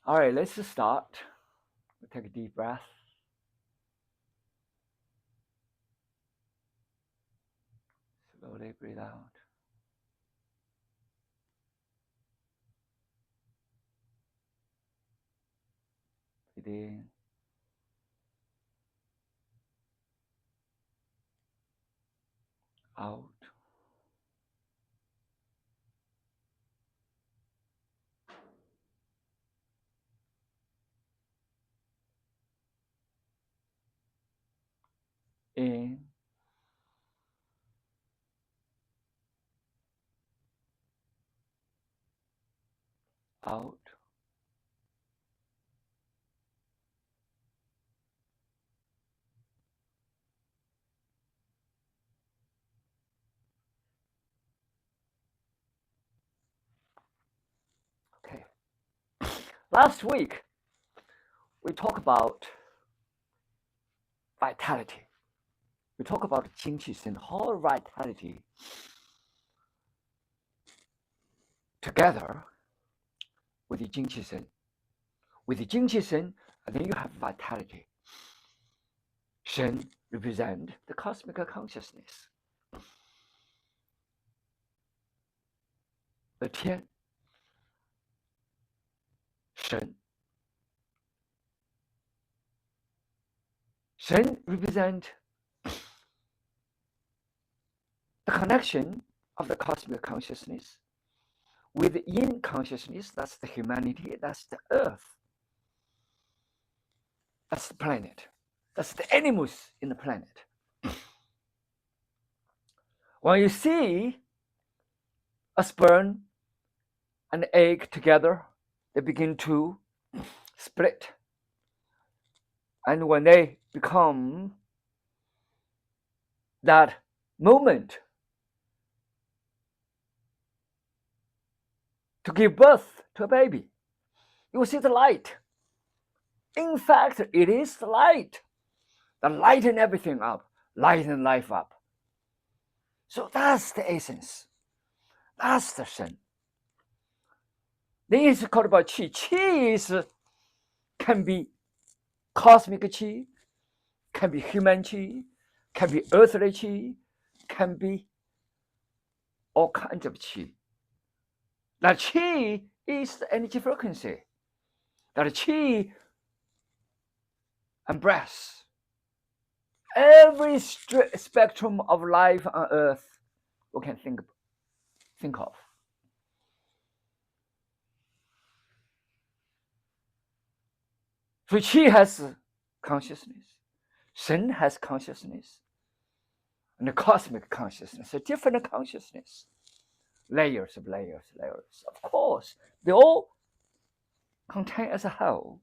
All right, let's start. Take a deep breath. Slowly breathe out. Breathe in. Out. In. Out. Okay. Last week, we talked about vitality. We talked about juncture and how vitality together with the juncture. With the juncture, then you have vitality. Shen represent the cosmic consciousness. The Tian, Shen. Shen represent the connection of the cosmic consciousness with the yin consciousness. That's the humanity. That's the earth. That's the planet. That's the animals in the planet. When you see a sperm and egg together, they begin to split. And when they become that moment to give birth to a baby, you will see the light. In fact, it is the light that lighten everything up, lighten life up. So that's the essence. That's the Shen. Then it's called about Qi. Qi can be cosmic Qi, can be human Qi, can be earthly Qi, can be all kinds of Qi. That Qi is the energy frequency. That Qi embraces every spectrum of life on earth we can think of. So Qi has consciousness, Shen has consciousness, and the cosmic consciousness, a different consciousness, layers of layers, layers. Of course, they all contain as a whole.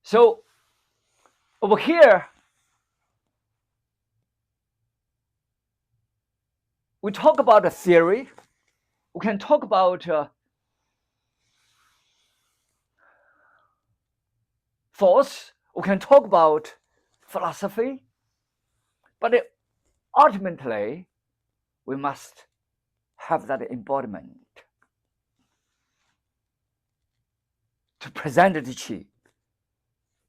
So over here, we talk about a theory. We can talk about thoughts. We can talk about philosophy. But ultimately, we must have that embodiment to present the Qi,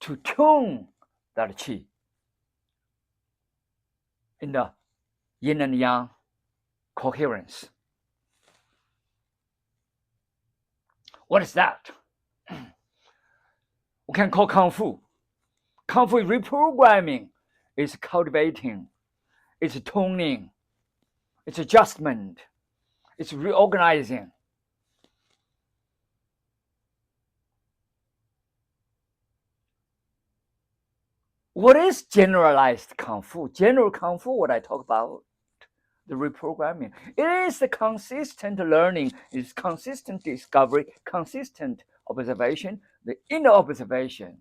to tune that Qi in the yin and yang coherence. What is that? We can call Kung Fu. Kung Fu reprogramming is cultivating, it's tuning, it's adjustment, it's reorganizing. What is generalized Kung Fu? General Kung Fu, what I talk about, the reprogramming. It is the consistent learning, it's consistent discovery, consistent observation, the inner observation,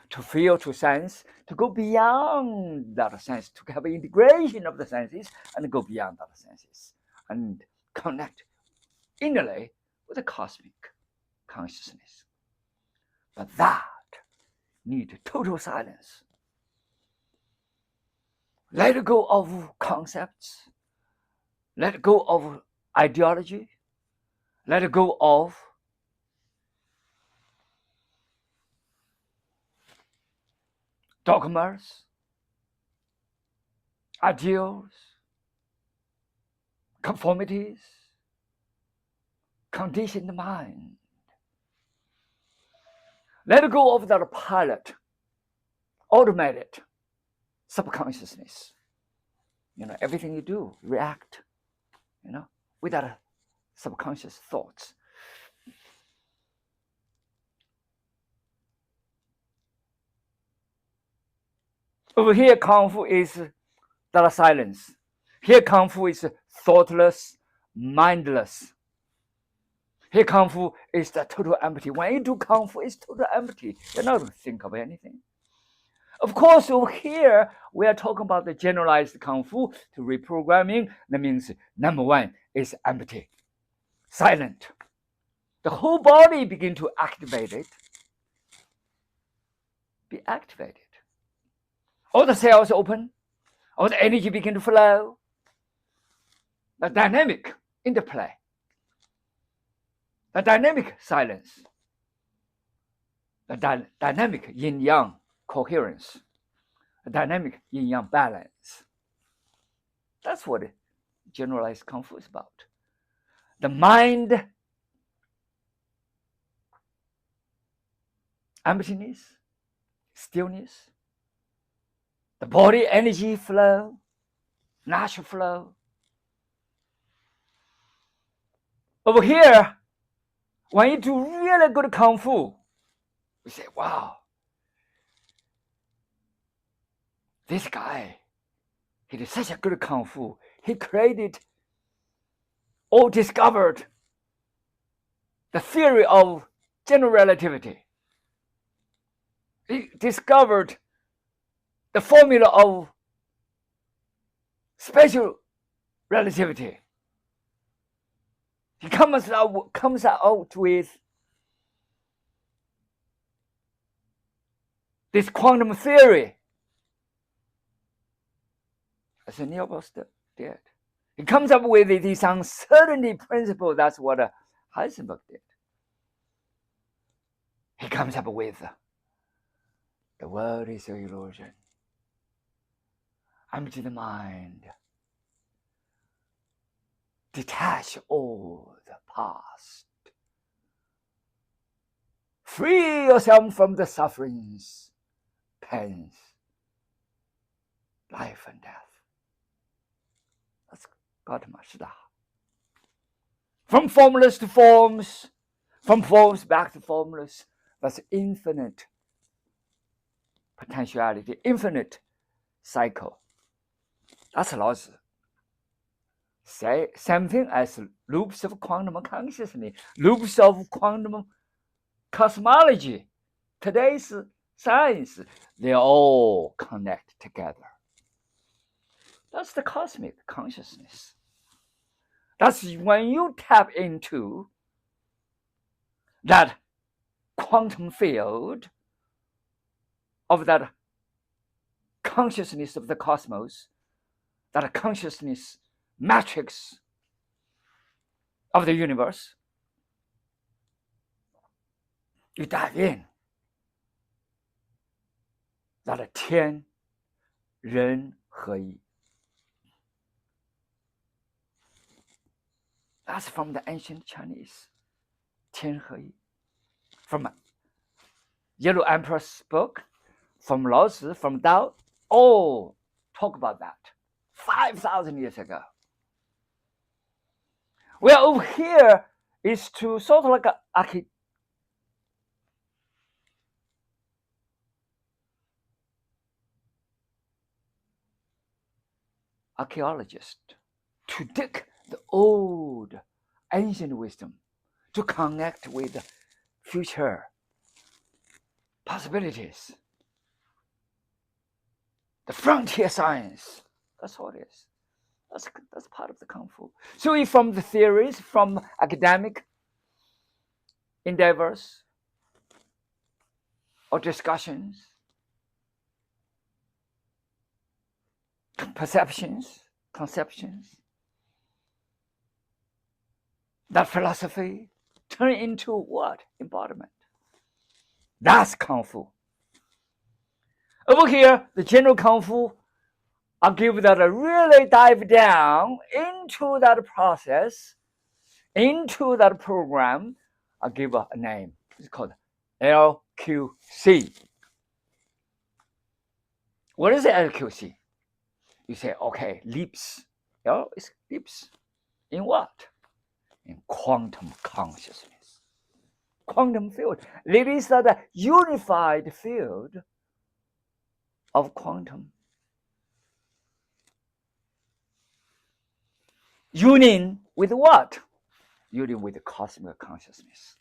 to feel, to sense, to go beyond that sense, to have integration of the senses and go beyond that senses and connect innerly with the cosmic consciousness. But that needs total silence. Let go of concepts. Let go of ideology, let go of dogmas, ideals, conformities, conditioned mind. Let go of that pilot, automated subconsciousness. Everything you do, react, with that subconscious thoughts. Over here, Kung Fu is that silence. Here, Kung Fu is thoughtless, mindless. Here, Kung Fu is the total empty. When you do Kung Fu, it's total empty. You're not going to think of anything. Of course, over here, we are talking about the generalized Kung Fu to reprogramming. That means number one is empty, silent. The whole body begin to activate it. Be activated. All the cells open. All the energy begin to flow. The dynamic interplay. The dynamic silence. The dynamic yin-yang coherence. The dynamic yin-yang balance. That's what generalized Kung Fu is about. The mind, emptiness, stillness, the body energy flow, natural flow. Over here, when you do really good Kung Fu, you say, wow, this guy, he did such a good Kung Fu. He created or discovered the theory of general relativity. He discovered the formula of special relativity. He comes out with this quantum theory. As Neil Bohr did. He comes up with this uncertainty principle. That's what Heisenberg did. He comes up with the world is an illusion. Empty the mind. Detach all the past. Free yourself from the sufferings, pains, life and death. That's Dogma. From formless to forms, from forms back to formless. That's infinite potentiality, infinite cycle. That's Laozi. Same thing as loops of quantum consciousness, loops of quantum cosmology. Today's science, they all connect together. That's the cosmic consciousness. That's when you tap into that quantum field of that consciousness of the cosmos, that consciousness matrix of the universe. You dive in. That 天人合一. That's from the ancient Chinese. 天合一. From Yellow Emperor's book, from Laozi, from Tao, all talk about that 5,000 years ago. Well, over here is to sort of like an archaeologist to dig the old ancient wisdom to connect with future possibilities. The frontier science. That's all it is. That's part of the Kung Fu. So from the theories, from academic endeavors or discussions, perceptions, conceptions, that philosophy turn into what? Embodiment. That's Kung Fu. Over here, the general Kung Fu, I'll give that a really dive down into that process, into that program. I'll give a name. It's called LQC. What is LQC? You say, okay, leaps. L is leaps. In what? In quantum consciousness. Quantum field. It is the unified field of quantum. Union with what? Union with the cosmic consciousness.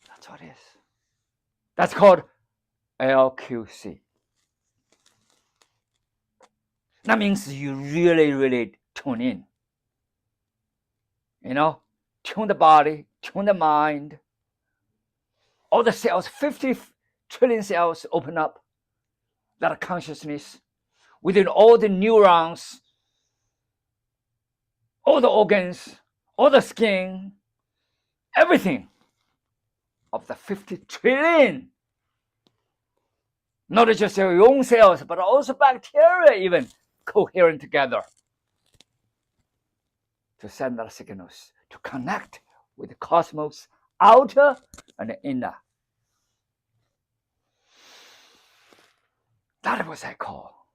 That's what it is. That's called LQC. That means you really, really tune in. You know, tune the body, tune the mind. All the cells, 50 trillion cells open up. That consciousness within all the neurons, all the organs, all the skin, everything of the 50 trillion. Not just your own cells, but also bacteria even coherent together to send our signals to connect with the cosmos, outer and inner. That was I call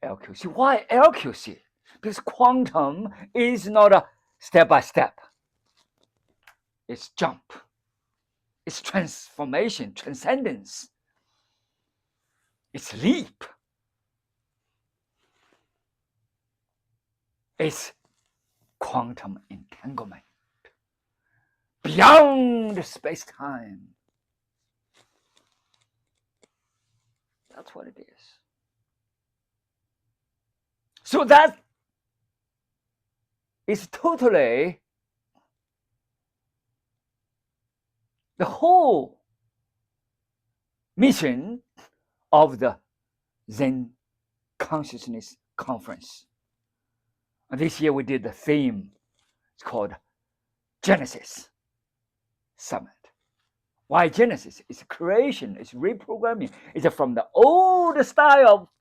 LQC. Why LQC? Because quantum is not a step by step. It's jump. It's transformation, transcendence. It's leap. It's quantum entanglement. Beyond space-time. That's what it is. So that is totally the whole mission of the Zen Consciousness Conference. And this year we did the theme. It's called Genesis Summit. Why Genesis? It's creation, it's reprogramming. It's from the old style,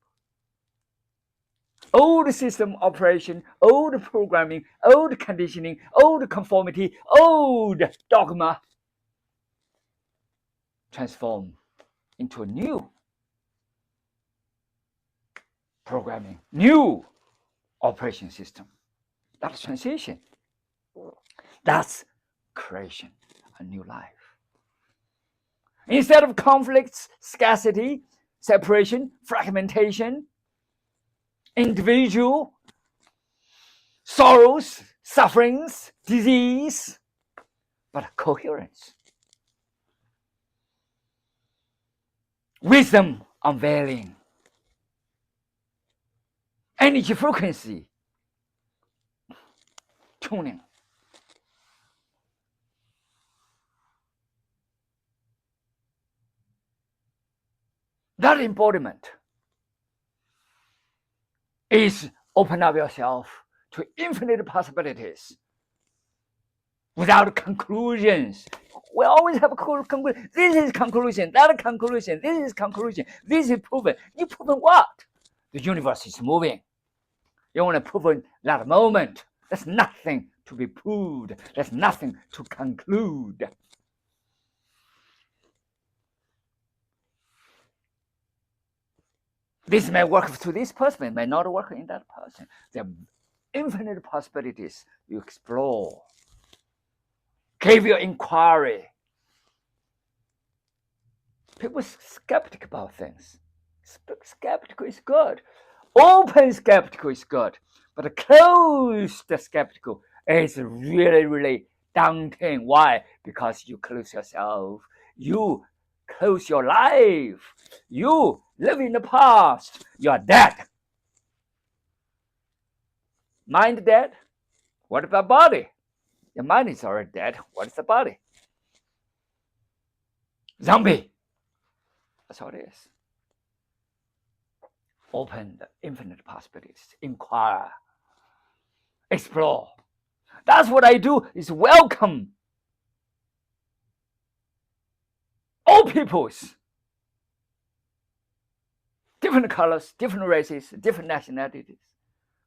old system operation, old programming, old conditioning, old conformity, old dogma. Transform into a new programming, new operation system. That's transition. That's creation, a new life. Instead of conflicts, scarcity, separation, fragmentation, individual sorrows, sufferings, disease, but coherence. Wisdom unveiling. Energy frequency tuning. That embodiment is open up yourself to infinite possibilities without conclusions. We always have a conclusion. This is conclusion, that conclusion, this is conclusion, this is proven. You proven what? The universe is moving. You want to prove that moment. There's nothing to be proved. There's nothing to conclude. This may work to this person, it may not work in that person. There are infinite possibilities you explore. Give your inquiry. People are skeptical about things. Skeptical is good. Open skeptical is good. But closed skeptical is really, really daunting. Why? Because you close yourself. You close your life. You live in the past. You are dead. Mind dead? What about body? Your mind is already dead. What is the body? Zombie. That's all it is. open the infinite possibilities, inquire, explore. That's what I do, is welcome all peoples, different colors, different races, different nationalities,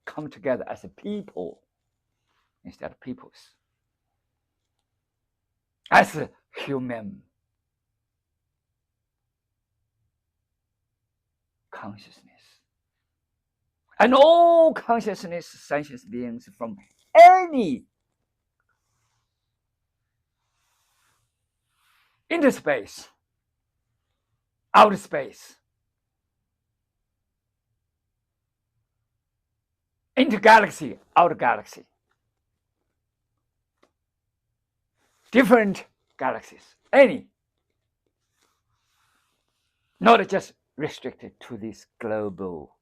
come together as a people instead of peoples, as a human consciousness. And all consciousness, sentient beings from any interspace, outer space, intergalaxy, outer galaxy, different galaxies, any, not just restricted to this global,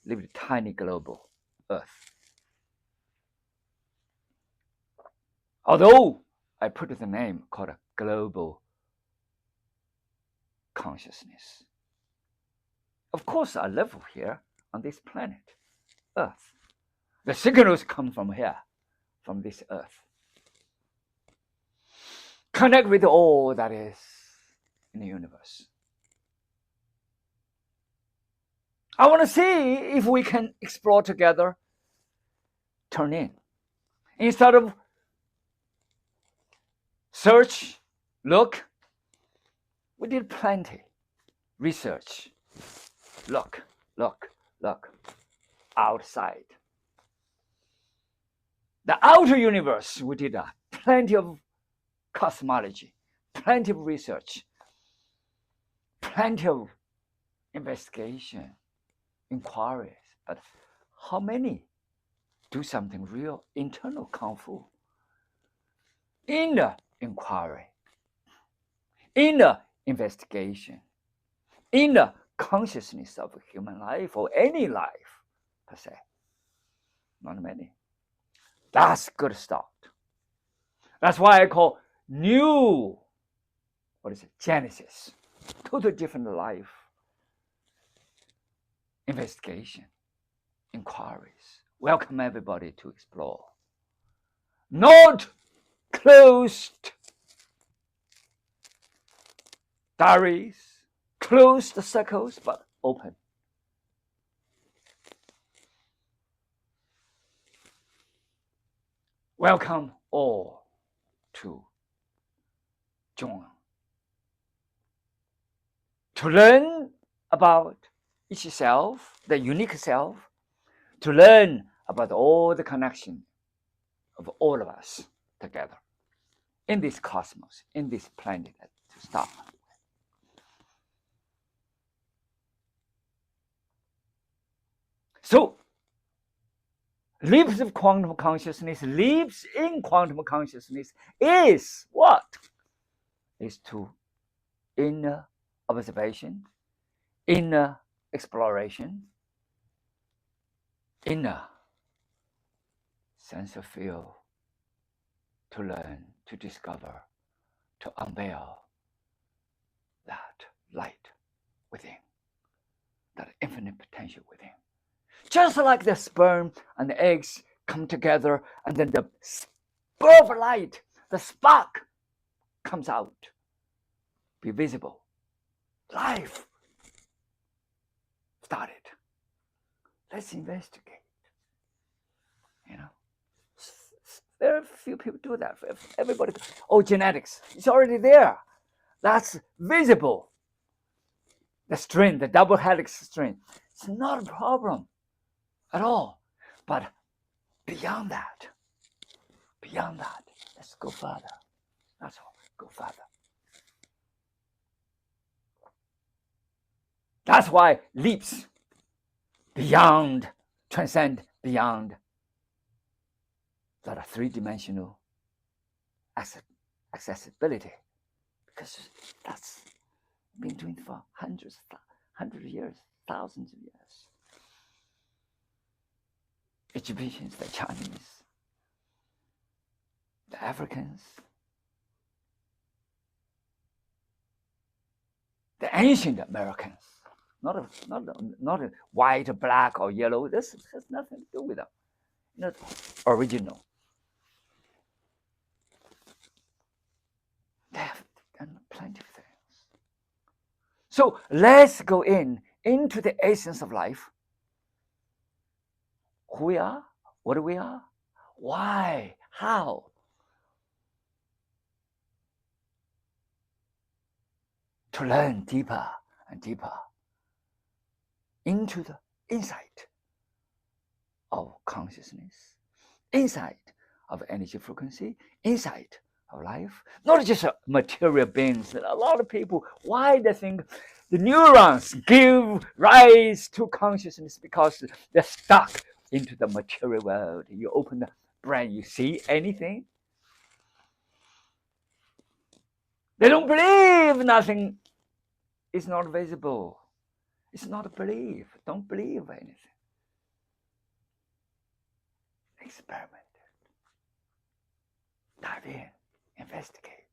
little tiny global Earth. Although I put the name called a global consciousness. Of course, I live here on this planet, Earth. The signals come from here, from this Earth. Connect with all that is in the universe. I want to see if we can explore together, turn in. Instead of search, look, we did plenty. Research, look, outside. The outer universe, we did plenty of cosmology, plenty of research, plenty of investigation, inquiries. But how many do something real internal kung fu? Inner inquiry, inner investigation, inner consciousness of human life or any life per se. Not many. That's good start. That's why I call new, Genesis. Totally different life. Investigation, inquiries. Welcome everybody to explore. Not closed diaries, closed circles, but open. Welcome all to join, to learn about each self, the unique self, to learn about all the connection of all of us together in this cosmos, in this planet to start. So, leaps of quantum consciousness, leaps in quantum consciousness is what? Is to inner observation, inner exploration, inner sense of feel, to learn, to discover, to unveil that light within, that infinite potential within. Just like the sperm and the eggs come together, and then the spur of light, the spark comes out, be visible. Life started. Let's investigate. Very few people do that. Everybody, genetics, it's already there. That's visible. The string, the double helix string, it's not a problem at all. But beyond that, let's go further. That's all. Go further. That's why leaps beyond, transcend beyond that are three-dimensional accessibility, because that's been doing for hundreds of years, thousands of years. Egyptians, the Chinese, the Africans, the ancient Americans, not a white, black, or yellow. This has nothing to do with them. Not original. They have done plenty of things. So let's go into the essence of life. Who we are, what we are, why, how. To learn deeper and deeper into the insight of consciousness, insight of energy frequency, insight of life, not just material beings. A lot of people, why they think the neurons give rise to consciousness? Because they're stuck into the material world. You open the brain, you see anything? They don't believe nothing is not visible. It's not a belief. Don't believe anything. Experiment. Dive in. Investigate.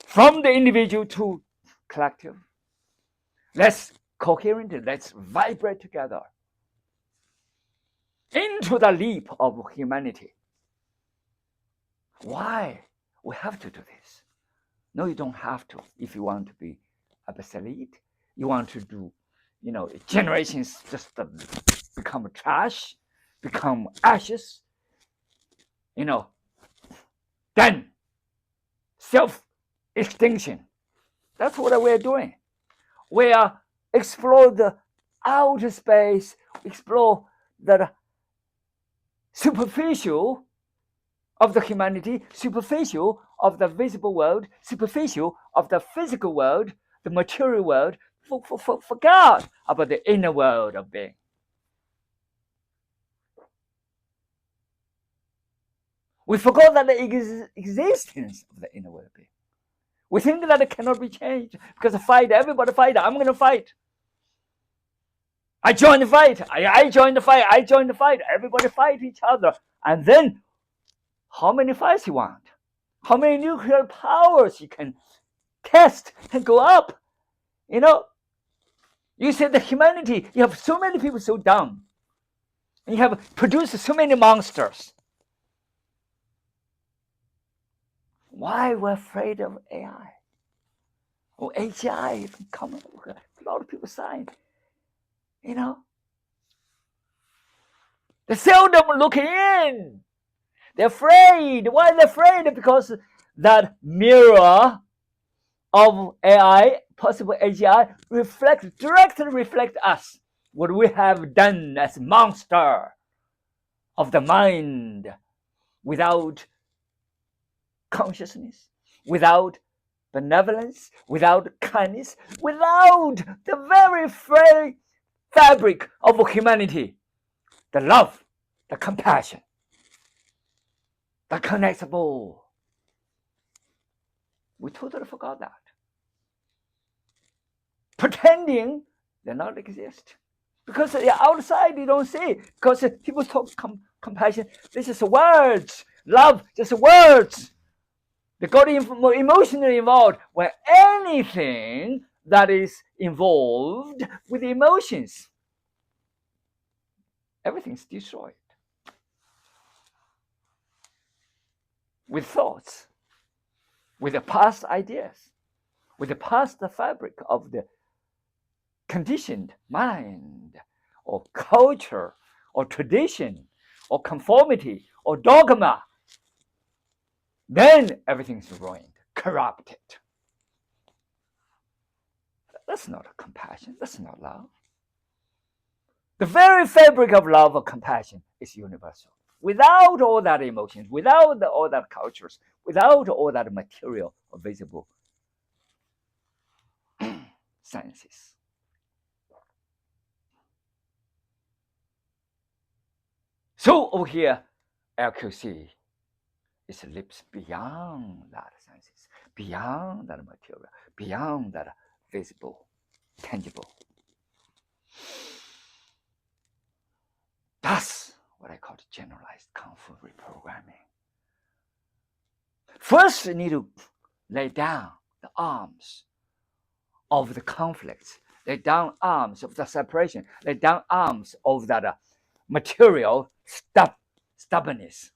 From the individual to collective. Let's coherent. Let's vibrate together into the leap of humanity. Why? We have to do this. No, you don't have to. If you want to be obsolete, you want to do, generations just become trash, become ashes, then self-extinction. That's what we're doing. We are explore the outer space, explore the superficial of the humanity, superficial of the visible world, superficial of the physical world, the material world, forgot about the inner world of being. We forgot that the existence of the inner world of being. We think that it cannot be changed because everybody fight, I'm going to fight. I join the fight, I join the fight, I join the fight, everybody fight each other. And then, how many fights you want? How many nuclear powers you can test and go up? You say the humanity, you have so many people so dumb. And you have produced so many monsters. Why we're afraid of AI? Or AGI, a lot of people sign. They seldom look in. They're afraid. Why are they afraid? Because that mirror of AI, possible AGI, directly reflect us, what we have done as monster of the mind, without consciousness, without benevolence, without kindness, without the very fabric of humanity, the love, the compassion, the connectable. We totally forgot that. Pretending they not exist. Because outside you don't see. Because people talk compassion. This is words. Love, just words. They got emotionally involved. When anything that is involved with emotions, everything's destroyed. With thoughts, with the past ideas, with the past fabric of the conditioned mind, or culture, or tradition, or conformity, or dogma, then everything's ruined, corrupted. That's not compassion. That's not love. The very fabric of love or compassion is universal. Without all that emotions, without all that cultures, without all that material or visible senses. So over here, LQC, it leaps beyond that senses, beyond that material, beyond that visible, tangible. That's what I call generalized Kung Fu reprogramming. First, you need to lay down the arms of the conflicts, lay down arms of the separation, lay down arms of that material stubbornness,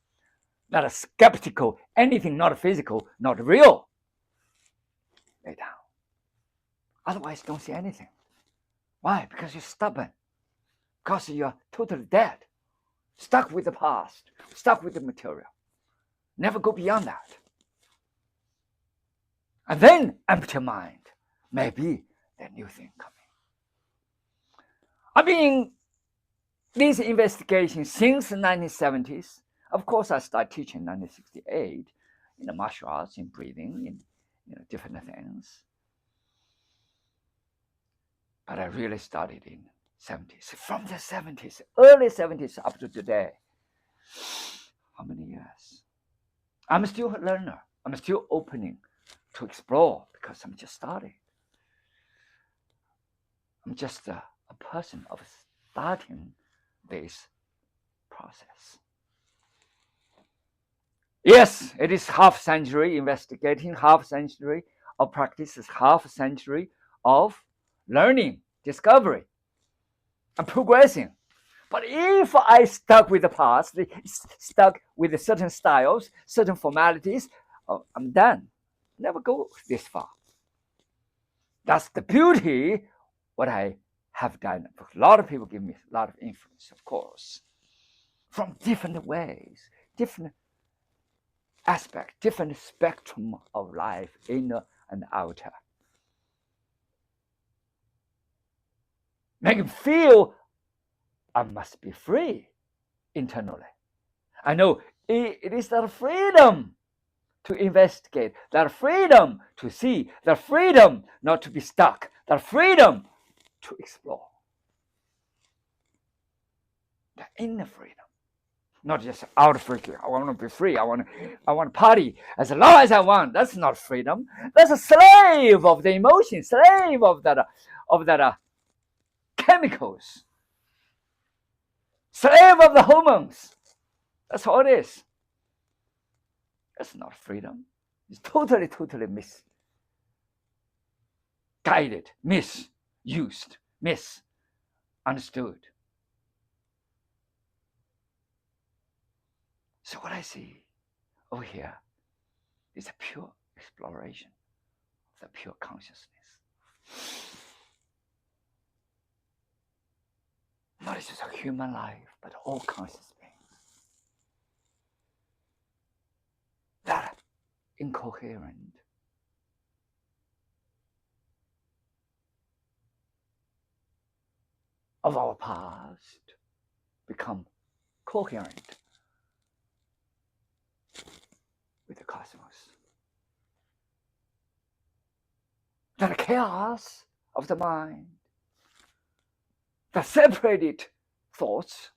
that skeptical, anything not physical, not real. Lay down. Otherwise, don't see anything. Why? Because you're stubborn. Because you're totally dead. Stuck with the past. Stuck with the material. Never go beyond that. And then empty your mind. Maybe a new thing coming. I've been in this investigation since the 1970s. Of course, I started teaching in 1968 in the martial arts, in breathing, in different things. But I really started in 70s. From the 70s, early 70s up to today. How many years? I'm still a learner. I'm still opening to explore because I'm just starting. I'm just a person of starting this process. Yes, it is half century investigating, half century of practice, half century of learning, discovery, and progressing. But if I stuck with the past, stuck with certain styles, certain formalities, I'm done. Never go this far. That's the beauty what I have done. A lot of people give me a lot of influence, of course, from different ways, different aspect, different spectrum of life, inner and outer. Make him feel I must be free internally. I know it is that freedom to investigate, that freedom to see, that freedom not to be stuck, that freedom to explore. The inner freedom. Not just out of freedom. I want to be free. I want to party as long as I want. That's not freedom. That's a slave of the emotion, slave of that chemicals, slave of the hormones. That's all it is. That's not freedom. It's totally misguided, misused, misunderstood. So what I see over here is a pure exploration of the pure consciousness. Not just a human life, but all conscious beings. That incoherent, of our past become coherent with the cosmos. The chaos of the mind, the separated thoughts,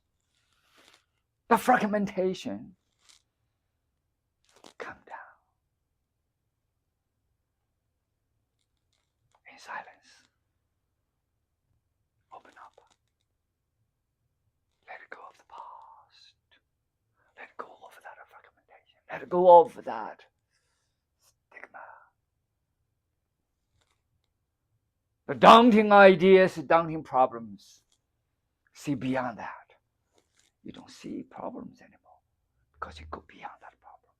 the fragmentation come down in silence. Open up. Let go of the past. Let go of that fragmentation. Let go of that stigma. The daunting ideas, daunting problems. See beyond that. You don't see problems anymore because you go beyond that problem.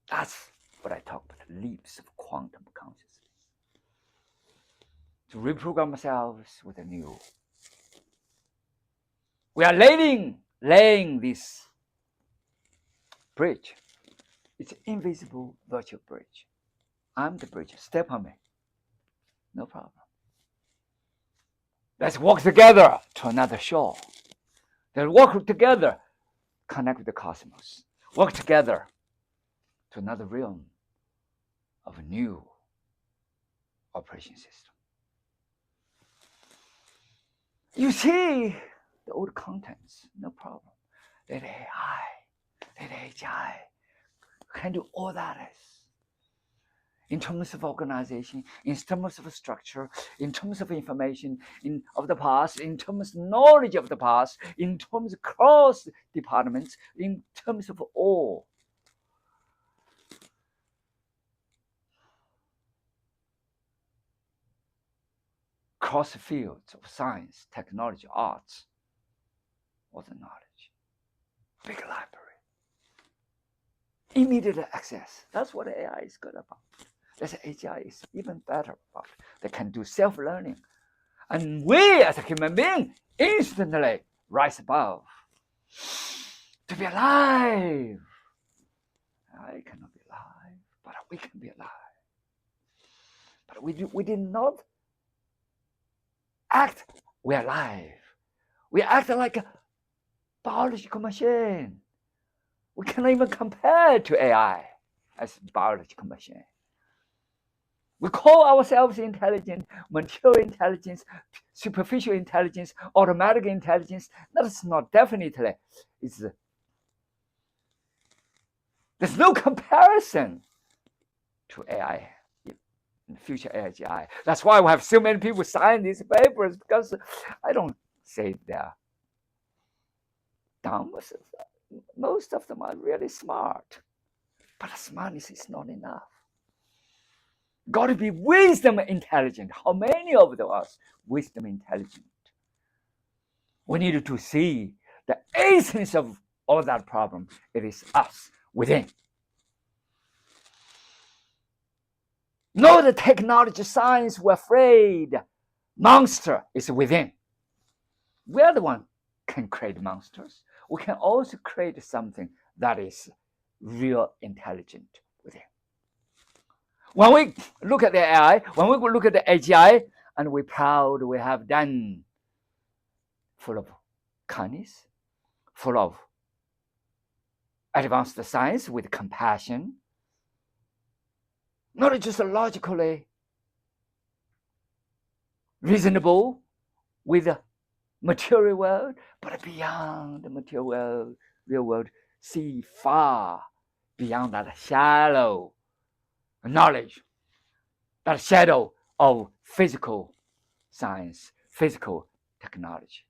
That's what I talk about, the leaps of quantum consciousness. To reprogram ourselves with a new. We are laying this bridge. It's an invisible virtual bridge. I'm the bridge. Step on me. No problem. Let's walk together to another shore. Let's walk together, connect with the cosmos. Work together to another realm of a new operation system. You see the old contents, no problem. Let AI, let HI can do all that is. In terms of organization, in terms of structure, in terms of information of the past, in terms of knowledge of the past, in terms of cross departments, in terms of all. across the fields of science, technology, arts, all the knowledge. Big library. Immediate access. That's what AI is good about. That's what AGI is even better about. They can do self-learning. And we as a human being instantly rise above. To be alive. I cannot be alive, but we can be alive. But we did not act, we're alive. We act like a biological machine. We cannot even compare to AI as a biological machine. We call ourselves intelligent, material intelligence, superficial intelligence, automatic intelligence. That's not definitely. There's no comparison to AI, future AGI. That's why we have so many people sign these papers, because I don't say they're dumb. Most of them are really smart, but smartness is not enough. Got to be wisdom intelligent. How many of us wisdom intelligent? We need to see the essence of all that problem. It is us within. No, the technology, science, we're afraid. Monster is within. We're the one can create monsters. We can also create something that is real intelligent within. When we look at the AI, when we look at the AGI, and we're proud we have done, full of kindness, full of advanced science with compassion, not just logically reasonable with the material world, but beyond the material world, real world, see far beyond that shallow knowledge, that shadow of physical science, physical technology.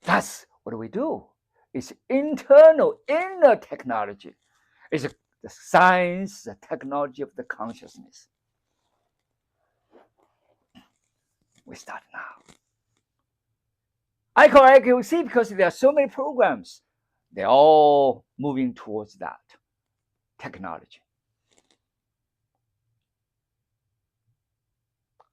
That's what we do. It's internal, inner technology. It's the science, the technology of the consciousness. We start now. I call accuracy because there are so many programs. They're all moving towards that technology.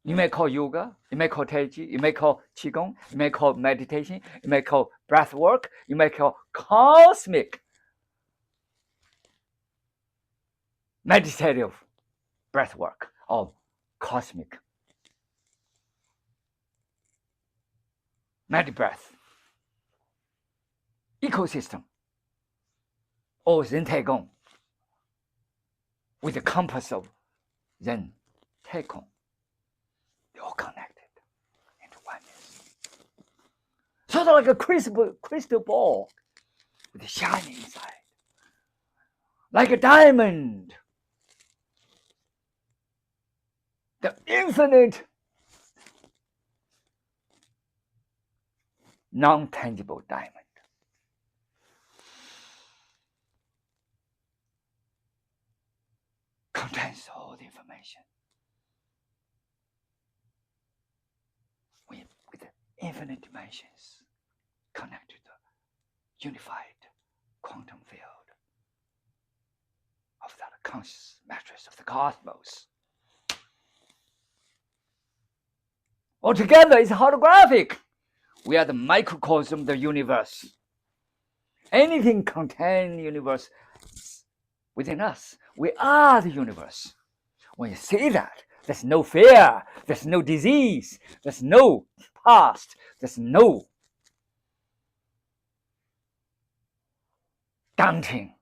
You may call yoga, you may call Tai Chi, you may call Qigong, you may call meditation, you may call breath work, you may call cosmic meditative breath work or cosmic med-breath ecosystem or Zen Taigong with the compass of Zen Taigong. They're all connected into oneness. Sort of like a crystal ball with a shining inside. Like a diamond. The infinite, non-tangible diamond. Contains all the information. With the infinite dimensions connected to the unified quantum field of that conscious matrix of the cosmos. Altogether, it's holographic. We are the microcosm of the universe. Anything contains the universe within us. We are the universe. When you see that, there's no fear, there's no disease, there's no past, there's no daunting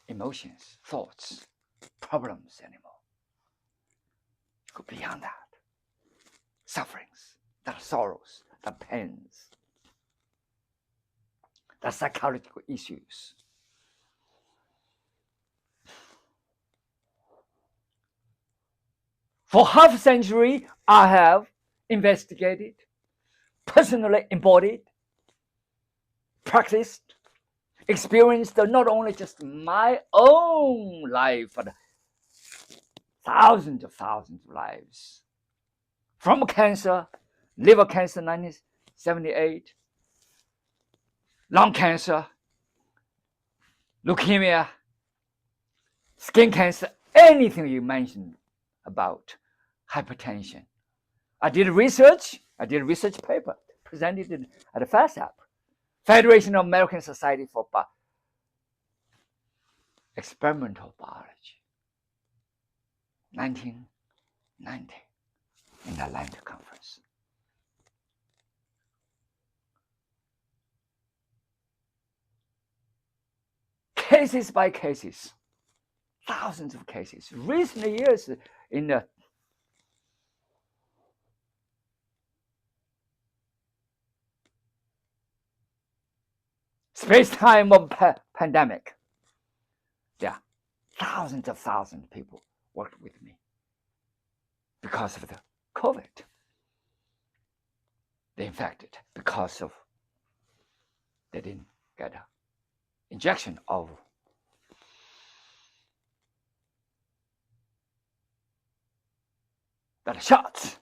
emotions, thoughts, problems anymore. Go beyond that. Sufferings, that sorrows, that pains, that psychological issues. For half a century, I have investigated, personally embodied, practiced, experienced not only just my own life, but thousands of lives. From cancer, liver cancer 1978, lung cancer, leukemia, skin cancer, anything you mentioned about hypertension. I did a research paper, presented it at the FASAP, Federation of American Society for Experimental Biology, 1990, in the Atlanta conference. Cases by cases, thousands of cases. Recent years in the space-time of pandemic, yeah, thousands of people worked with me because of the COVID. They infected because of they didn't get an injection of that shots.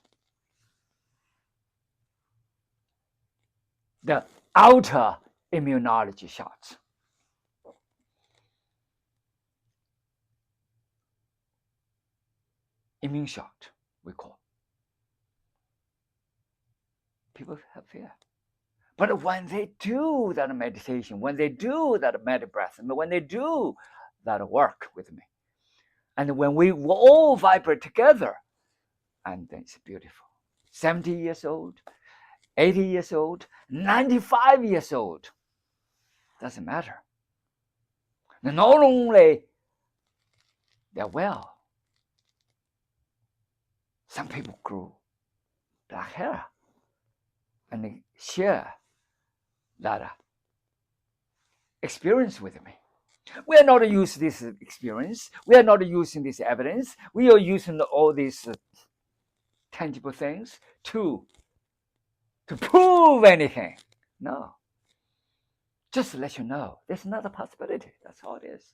The outer immunology shots. Immune shot, we call. People have fear. But when they do that meditation, when they do that breath, and when they do that work with me, and when we all vibrate together, and then it's beautiful. 70 years old, 80 years old, 95 years old, doesn't matter. And not only they're well, some people grew black hair and they share that experience with me. We are not using this experience. We are not using this evidence. We are using all these tangible things to prove anything. No. Just to let you know, there's another possibility. That's all it is.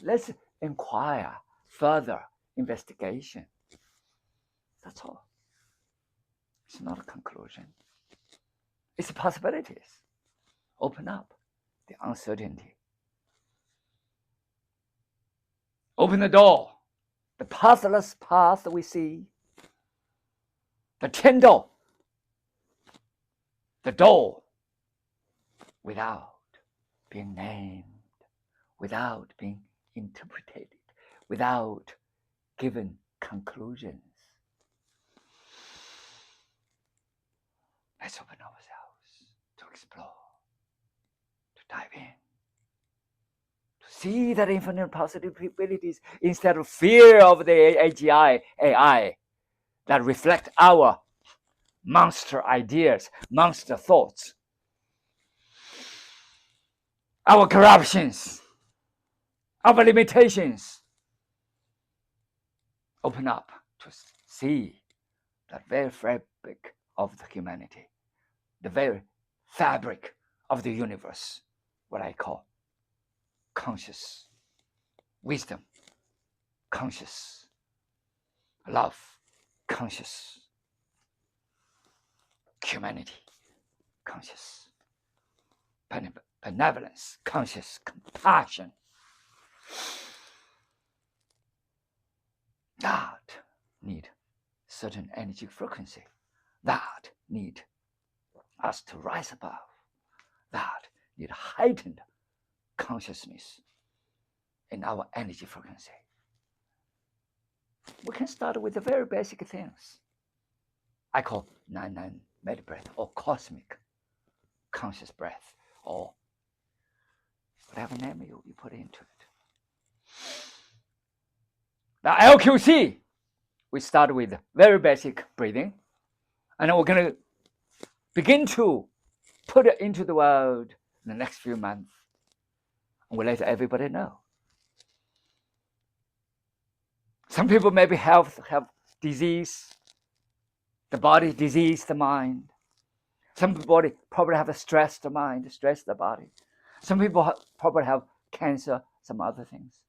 Let's inquire further investigation. That's all. It's not a conclusion. It's possibilities. Open up the uncertainty. Open the door. The pathless path we see. The Tindo. The door. Without being named. Without being interpreted. Without given conclusions. Let's open ourselves to explore, to dive in, to see that infinite possibilities instead of fear of the AGI, AI that reflect our monster ideas, monster thoughts, our corruptions, our limitations. Open up to see that very fabric of the humanity, the very fabric of the universe, what I call conscious wisdom, conscious love, conscious humanity, conscious benevolence, conscious compassion. That need certain energy frequency. That need us to rise above. That need heightened consciousness in our energy frequency. We can start with the very basic things. I call 9-9 med breath or cosmic conscious breath or whatever name you put into it. Now LQC, we start with very basic breathing, and then we're going to begin to put it into the world in the next few months, and we'll let everybody know. Some people maybe have disease, the body, disease, the mind. Some people probably have a stressed mind, stressed the body. Some people probably have cancer, some other things.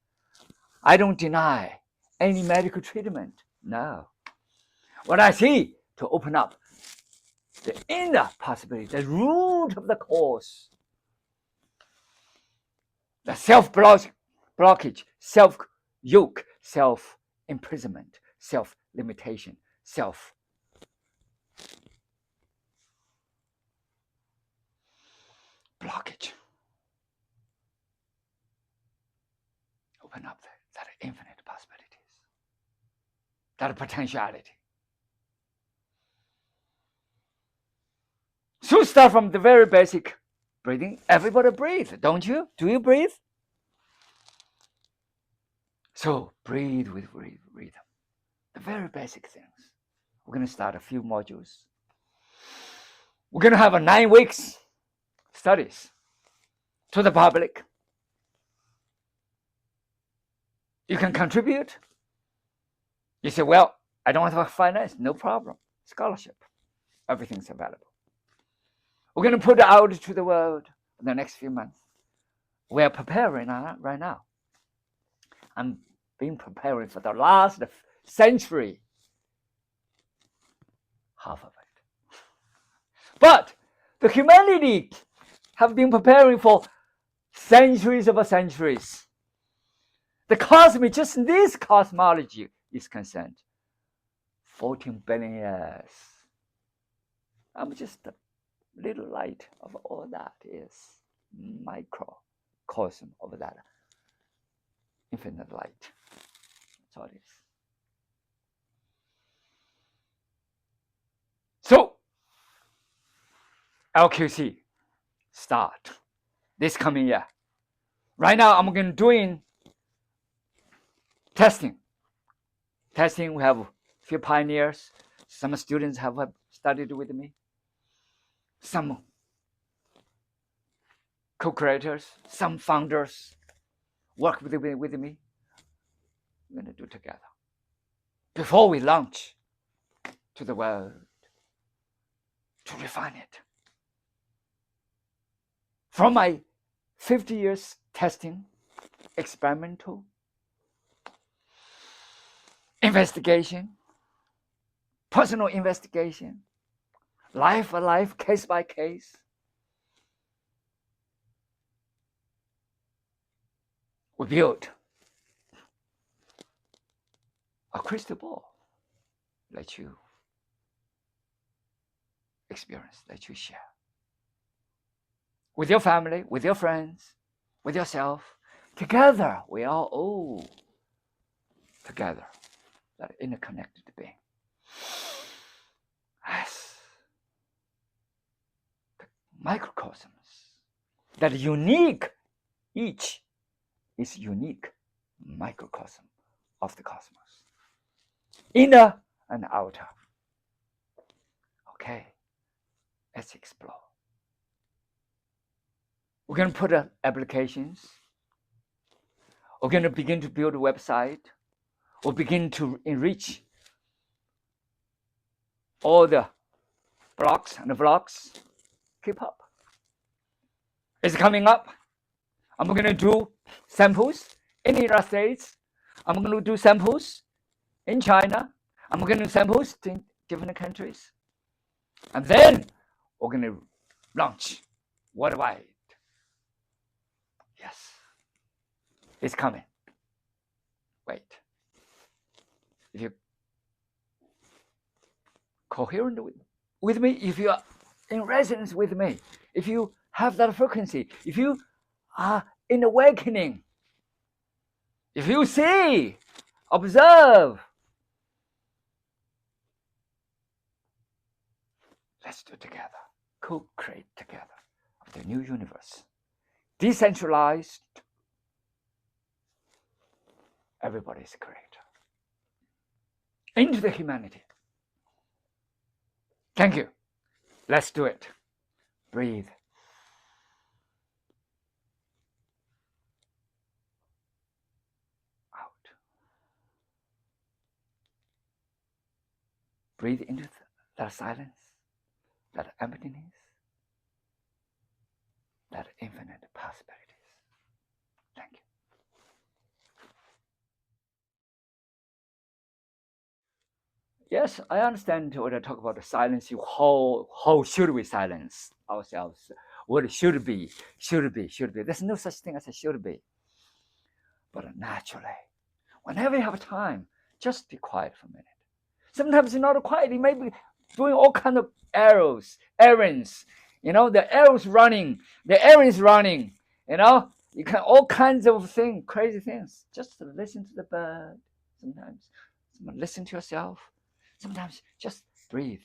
I don't deny any medical treatment. No. What I see, to open up the inner possibility, the root of the cause, the self-blockage, self-yoke, self-imprisonment, self-limitation, self-blockage. Open up that infinite possibilities, that potentiality. So start from the very basic breathing. Everybody breathe, don't you? Do you breathe? So breathe with rhythm. The very basic things. We're going to start a few modules. We're going to have a 9 weeks studies to the public. You can contribute. You say, well, I don't have finance. No problem. Scholarship. Everything's available. We're going to put it out to the world in the next few months. We're preparing right now. I'm been preparing for the last century. Half of it. But the humanity have been preparing for centuries of centuries. The cosmic, just this cosmology is concerned, 14 billion years. I'm just a little light of all that is microcosm of that infinite light. That's all it is. So, LQC start this coming year. Right now, I'm going to doing testing. Testing, we have a few pioneers. Some students have studied with me. Some co-creators, some founders work with me. We're going to do together. Before we launch to the world, to refine it. From my 50 years testing, experimental, investigation, personal investigation, life by life, case by case, we built a crystal ball. Let you experience, let you share. With your family, with your friends, with yourself. Together, we are all together. That interconnected being. Yes. The microcosms. That unique, each is unique microcosm of the cosmos. Inner and outer. Okay, let's explore. We're going to put applications. We're going to begin to build a website. We'll begin to enrich all the blogs and the vlogs. Keep up. It's coming up. I'm going to do samples in the United States. I'm going to do samples in China. I'm going to do samples in different countries. And then we're going to launch worldwide. Yes, it's coming. Wait. If you're coherent with me, if you are in resonance with me, if you have that frequency, if you are in awakening, if you see, observe, let's do together, co-create together of the new universe. Decentralized, everybody's a creator. Into the humanity. Thank you. Let's do it. Breathe. Out. Breathe into that silence, that emptiness, that infinite possibility. Yes, I understand when I talk about the silence. How should we silence ourselves? What should be, should be, should be. There's no such thing as a should be. But naturally, whenever you have time, just be quiet for a minute. Sometimes you're not quiet. You may be doing all kind of errands. The arrows running, the errands running. You can all kinds of things, crazy things. Just listen to the bird. Sometimes, listen to yourself. Sometimes just breathe.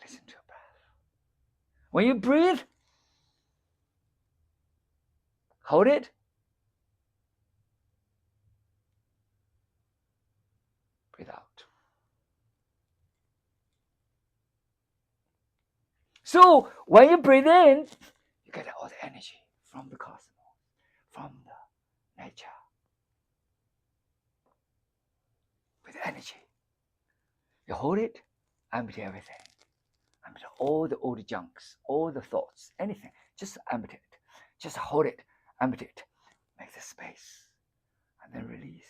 Listen to your breath. When you breathe, hold it. Breathe out. So when you breathe in, you get all the energy from the cosmos, from the nature. With energy. You hold it, empty everything. Empty all the old junks, all the thoughts, anything. Just empty it. Just hold it, empty it. Make the space. And then release.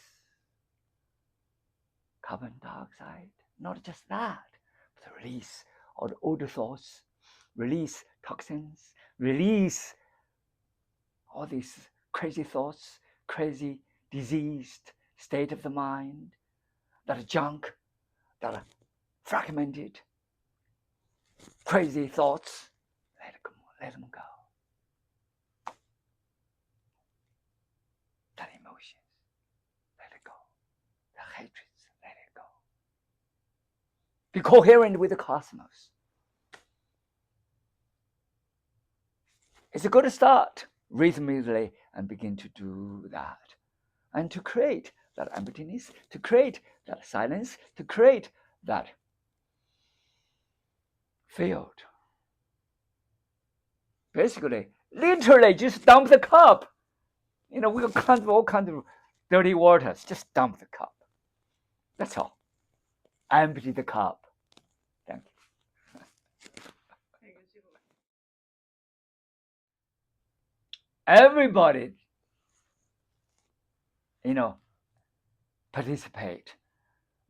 Carbon dioxide. Not just that, but release all the old thoughts. Release toxins. Release all these crazy thoughts, crazy diseased state of the mind, that are junk, that are fragmented, crazy thoughts. Let them go. That emotions, let it go. The hatreds, let it go. Be coherent with the cosmos. It's a good start, rhythmically, and begin to do that. And to create that emptiness, to create that silence, to create that field. Basically, literally just dump the cup. We got all kinds of dirty waters. Just dump the cup. That's all. Empty the cup. Thank you. Everybody, participate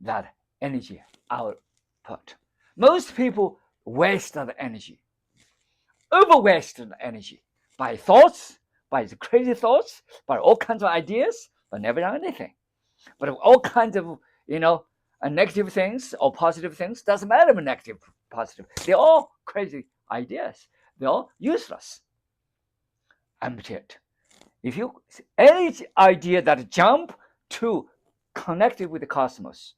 that energy output. Most people waste the energy, over-waste the energy by thoughts, by the crazy thoughts, by all kinds of ideas, but never done anything. But all kinds of, negative things or positive things, doesn't matter if negative, positive. They're all crazy ideas. They're all useless. Empty it. If you any idea that jump to connected with the cosmos,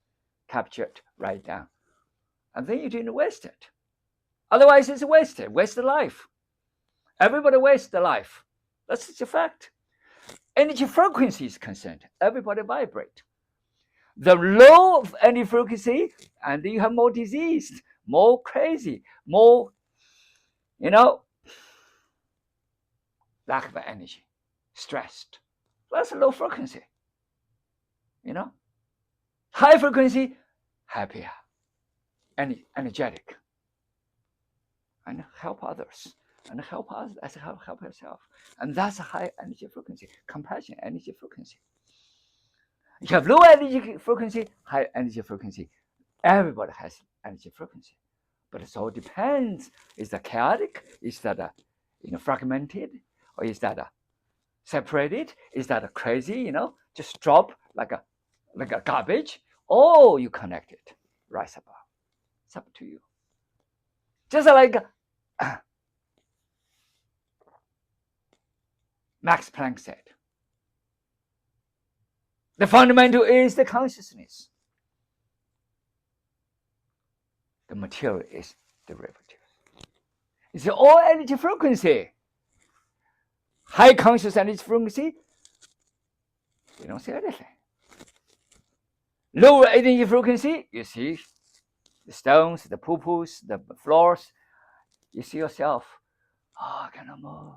capture it, write down, and then you didn't waste it. Otherwise, it's wasted. Wasted life. Everybody wastes their life. That's just a fact. Energy frequency is concerned. Everybody vibrate. The low of energy frequency, and you have more disease, more crazy, more, lack of energy, stressed. That's a low frequency. High frequency, happier, energetic, and help others, and help us as help yourself. And that's a high energy frequency, compassion energy frequency. You have low energy frequency, high energy frequency. Everybody has energy frequency, but it all depends. Is that chaotic? Is that fragmented, or is that separated? Is that crazy? Just drop like a garbage, or you connect it right above. It's up to you. Just like Max Planck said, the fundamental is the consciousness. The material is derivative. It's all energy frequency. High conscious energy frequency, you don't see anything. Lower energy frequency, you see the stones, the poo-poos, the floors. You see yourself, I cannot move.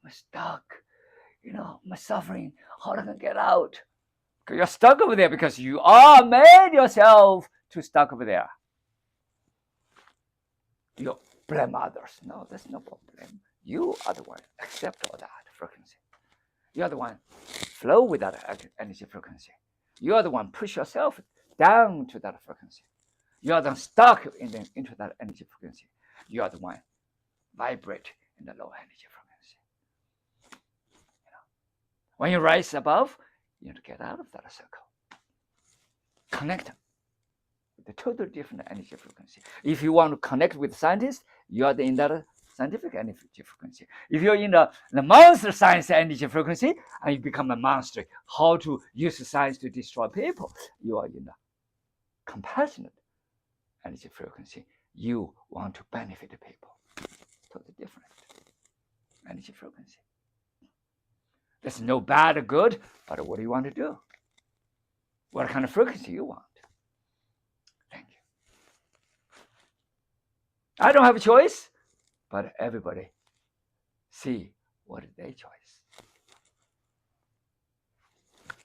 I'm stuck. I'm suffering. How do I get out? You're stuck over there because you are made yourself to stuck over there. You blame others. No, there's no problem. You are the one. Accept all that frequency. You are the one. Flow with that energy frequency. You are the one push yourself down to that frequency. You are the stuck into that energy frequency. You are the one vibrate in the low energy frequency. When you rise above, you need to get out of that circle. Connect with the total different energy frequency. If you want to connect with scientists, you are in that scientific energy frequency. If you're in the monster science energy frequency and you become a monster, how to use science to destroy people, you are in the compassionate energy frequency. You want to benefit the people. Totally different energy frequency. There's no bad or good, but what do you want to do? What kind of frequency you want? Thank you. I don't have a choice, but everybody see what is their choice.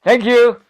Thank you.